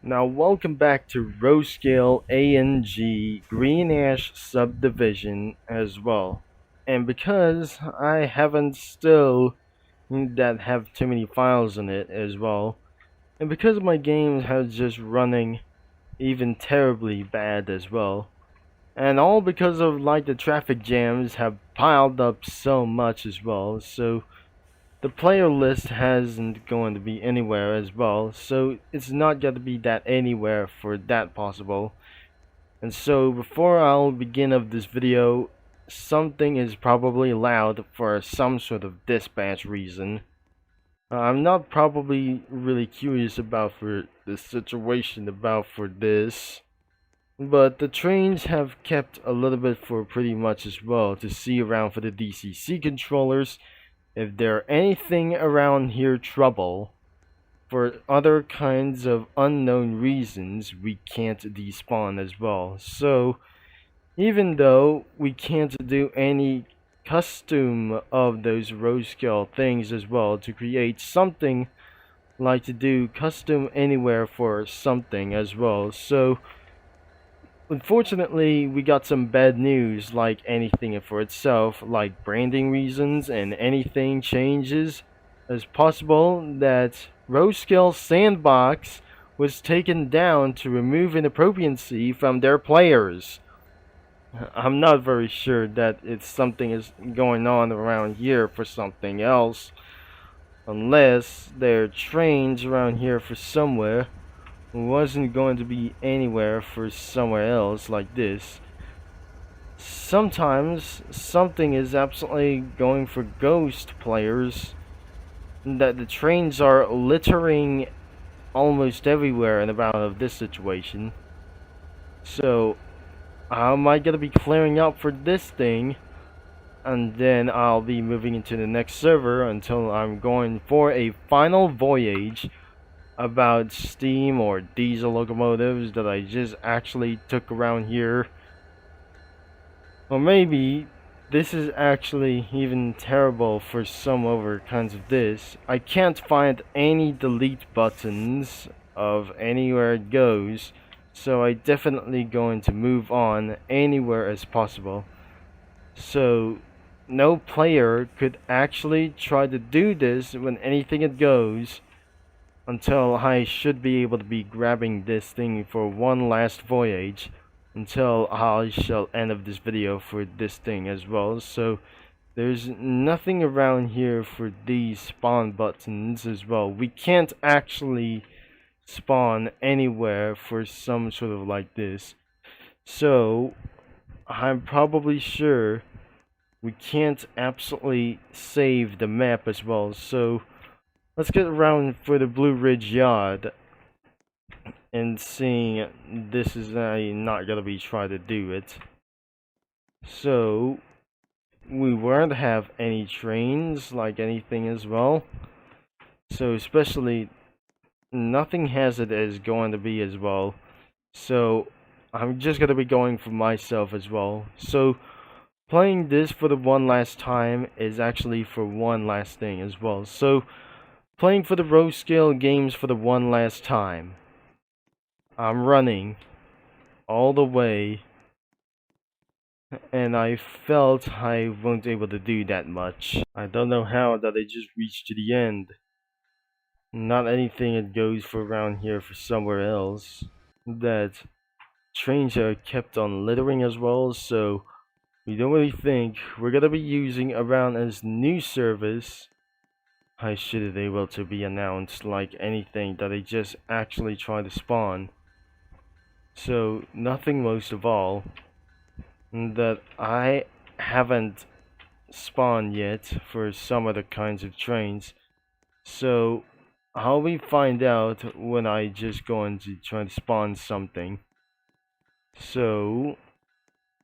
Now, welcome back to Roscale ANG Green Ash Subdivision as well. And because I haven't still that have too many files in it as well, and because my game has just running even terribly bad as well, and all because of like the traffic jams have piled up so much as well, so the player list hasn't going to be anywhere as well, so it's not going to be that anywhere for that possible. And so before I'll begin of this video, something is probably loud for some sort of dispatch reason. I'm not probably really curious about for the situation about for this, but the trains have kept a little bit for pretty much as well to see around for the DCC controllers if there anything around here trouble. For other kinds of unknown reasons, we can't despawn as well. So, even though we can't do any custom of those Roscale things as well to create something like to do custom anywhere for something as well. So, unfortunately, we got some bad news like anything for itself, like branding reasons and anything changes. It's possible that Roscale Sandbox was taken down to remove inappropriacy from their players. I'm not very sure that it's something is going on around here for something else, unless there are trains around here for somewhere wasn't going to be anywhere for somewhere else like this. Sometimes something is absolutely going for ghost players, that the trains are littering almost everywhere and about of this situation. So how am I gonna be clearing up for this thing? And then I'll be moving into the next server until I'm going for a final voyage about steam or diesel locomotives that I just actually took around here. Or maybe this is actually even terrible for some other kinds of this. I can't find any delete buttons of anywhere it goes, so I definitely going to move on anywhere as possible. So no player could actually try to do this when anything it goes, until I should be able to be grabbing this thing for one last voyage, until I shall end of this video for this thing as well. So there's nothing around here for these spawn buttons as well. We can't actually spawn anywhere for some sort of like this, so I'm probably sure we can't absolutely save the map as well. So let's get around for the Blue Ridge Yard and seeing this is not gonna be trying to do it. So we won't have any trains like anything as well. So especially nothing has it as going to be as well. So I'm just gonna be going for myself as well. So playing this for the one last time is actually for one last thing as well. So playing for the Roscale games for the one last time. I'm running all the way, and I felt I won't able to do that much. I don't know how that I just reached to the end. Not anything that goes for around here for somewhere else. That trains are kept on littering as well, so we don't really think we're gonna be using around as new service. I should have able to be announced like anything that I just actually try to spawn. So nothing most of all that I haven't spawned yet for some other kinds of trains. So how we find out when I just going to try to spawn something. So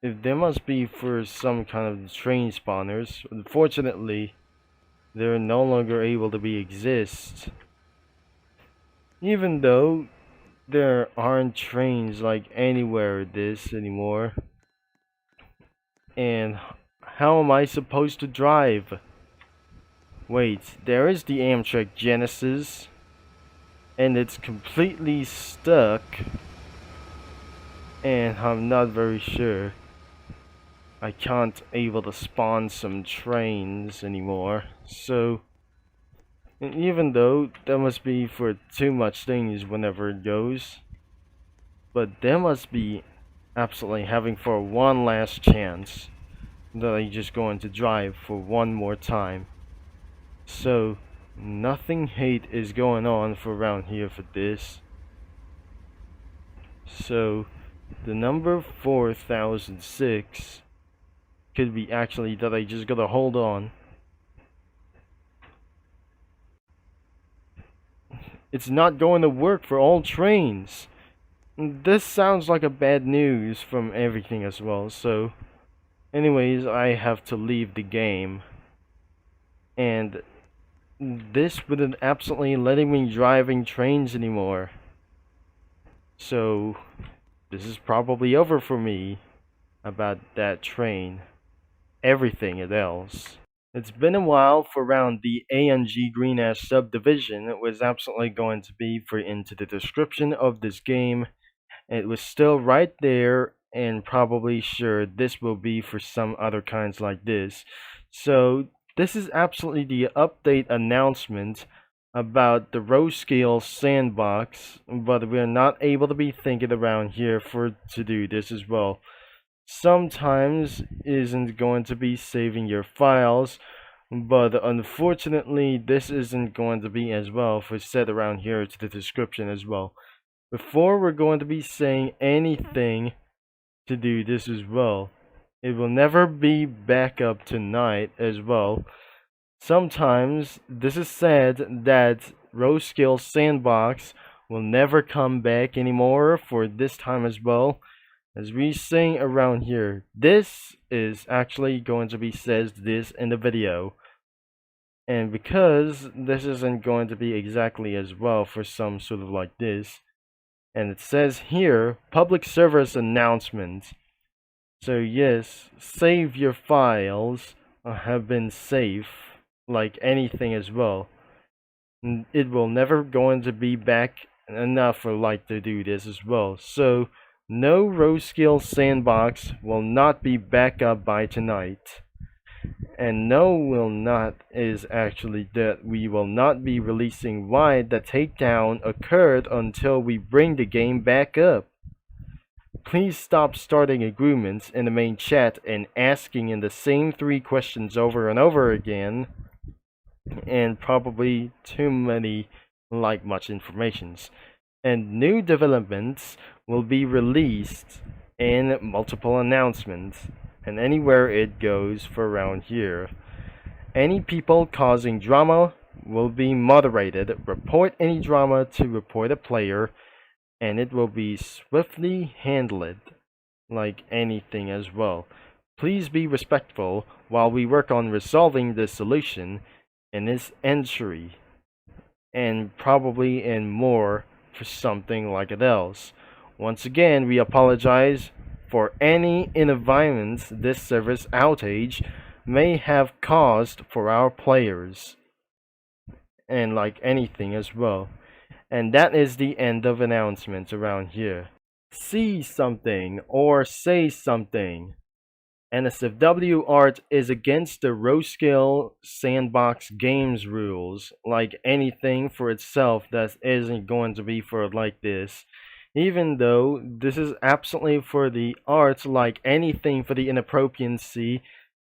if there must be for some kind of train spawners, unfortunately they're no longer able to be exist. Even though there aren't trains like anywhere this anymore. And how am I supposed to drive? Wait, there is the Amtrak Genesis. and it's completely stuck, and I'm not very sure. I can't able to spawn some trains anymore, so even though that must be for too much things whenever it goes, but there must be absolutely having for one last chance that I just going to drive for one more time. So nothing hate is going on for around here for this. So the number 4006 could be actually that I just gotta hold on. It's not going to work for all trains. This sounds like a bad news from everything as well. So anyways, I have to leave the game. And this wouldn't absolutely letting me driving trains anymore. So this is probably over for me about that train. Everything else. It's been a while for around the ANG Green Ash Subdivision. It was absolutely going to be for into the description of this game. It was still right there, and probably sure this will be for some other kinds like this. So this is absolutely the update announcement about the Roscale Sandbox, but we're not able to be thinking around here for to do this as well. Sometimes isn't going to be saving your files, but unfortunately this isn't going to be as well for set around here to the description as well. Before we're going to be saying anything to do this as well, it will never be back up tonight as well. Sometimes this is said that Roscale Sandbox will never come back anymore for this time as well. As we sing around here, this is actually going to be says this in the video. And because this isn't going to be exactly as well for some sort of like this, and it says here, public service announcement. So yes, save your files have been safe, like anything as well. It will never going to be back enough for like to do this as well. So no Roscale Sandbox will not be back up by tonight. And no will not is actually that we will not be releasing why the takedown occurred until we bring the game back up. Please stop starting agreements in the main chat and asking in the same 3 questions over and over again, and probably too many like much informations. And new developments will be released in multiple announcements and anywhere it goes for around here. Any people causing drama will be moderated. Report any drama to report a player, and it will be swiftly handled like anything as well. Please be respectful while we work on resolving this solution in this entry, and probably in more for something like it else. Once again, we apologize for any inconvenience this service outage may have caused for our players, and like anything as well. And that is the end of announcements around here. See something or say something. NSFW art is against the Roscale Sandbox games rules, like anything for itself that isn't going to be for like this. Even though this is absolutely for the art, like anything for the inappropriacy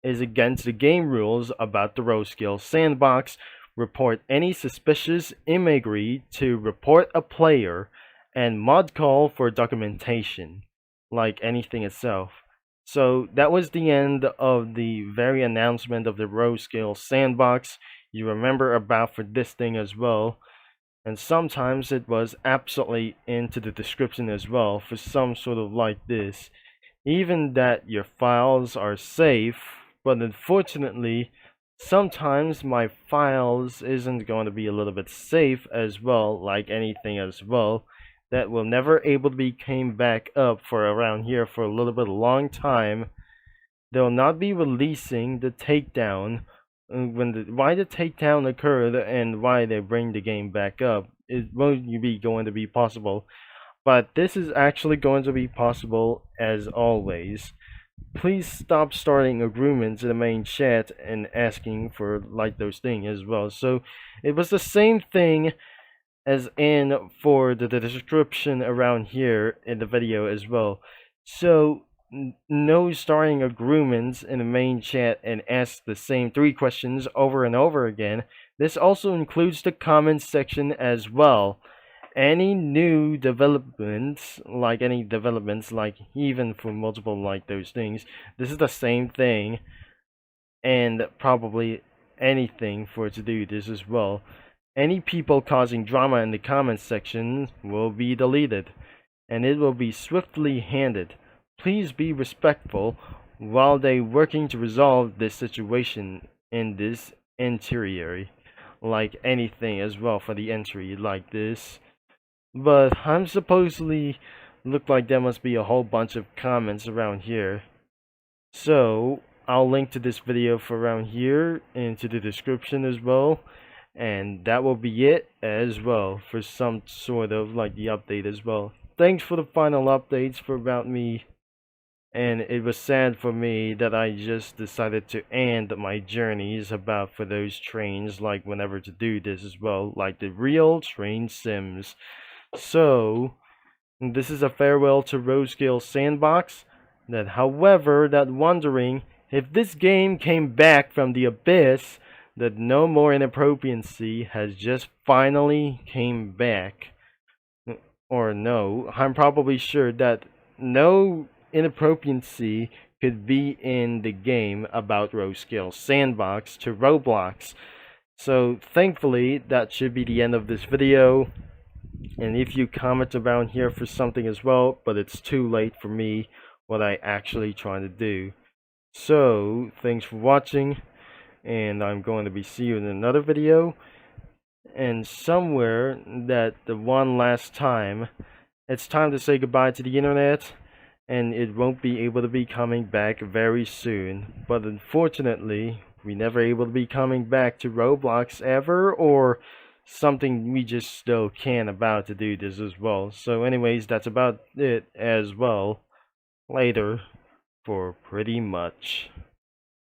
is against the game rules about the Roscale Sandbox. Report any suspicious imagery to report a player, and mod call for documentation, like anything itself. So that was the end of the very announcement of the Roscale Sandbox. You remember about for this thing as well. And sometimes it was absolutely into the description as well for some sort of like this. Even that your files are safe, but unfortunately, sometimes my files isn't going to be a little bit safe as well, like anything as well. That will never able to be came back up for around here for a little bit long time. They'll not be releasing the takedown when why the takedown occurred and why they bring the game back up. it won't be going to be possible. But this is actually going to be possible as always. Please stop starting agreements in the main chat and asking for like those things as well. So it was the same thing as in for the description around here in the video as well. So no starting agreements in the main chat and ask the same 3 questions over and over again. This also includes the comments section as well. Any new developments, like even for multiple like those things, this is the same thing, and probably anything for it to do this as well. Any people causing drama in the comments section will be deleted, and it will be swiftly handed. Please be respectful while they working to resolve this situation in this interior, like anything as well for the entry like this. But I'm supposedly look like there must be a whole bunch of comments around here. So I'll link to this video for around here into the description as well. And that will be it as well for some sort of like the update as well. Thanks for the final updates for about me. And it was sad for me that I just decided to end my journeys about for those trains, like whenever to do this as well, like the real train sims. So this is a farewell to Roscale Sandbox. That however, that wondering if this game came back from the abyss, that no more inappropriacy has just finally came back. Or no, I'm probably sure that no inappropriacy could be in the game about Roscale Sandbox to Roblox. So thankfully, that should be the end of this video. And if you comment around here for something as well, but it's too late for me, what I actually trying to do. So, thanks for watching, and I'm going to be seeing you in another video. And somewhere that the one last time, it's time to say goodbye to the internet, and it won't be able to be coming back very soon. But unfortunately, we never able to be coming back to Roblox ever, or something we just still can about to do this as well. So anyways, that's about it as well. Later for pretty much.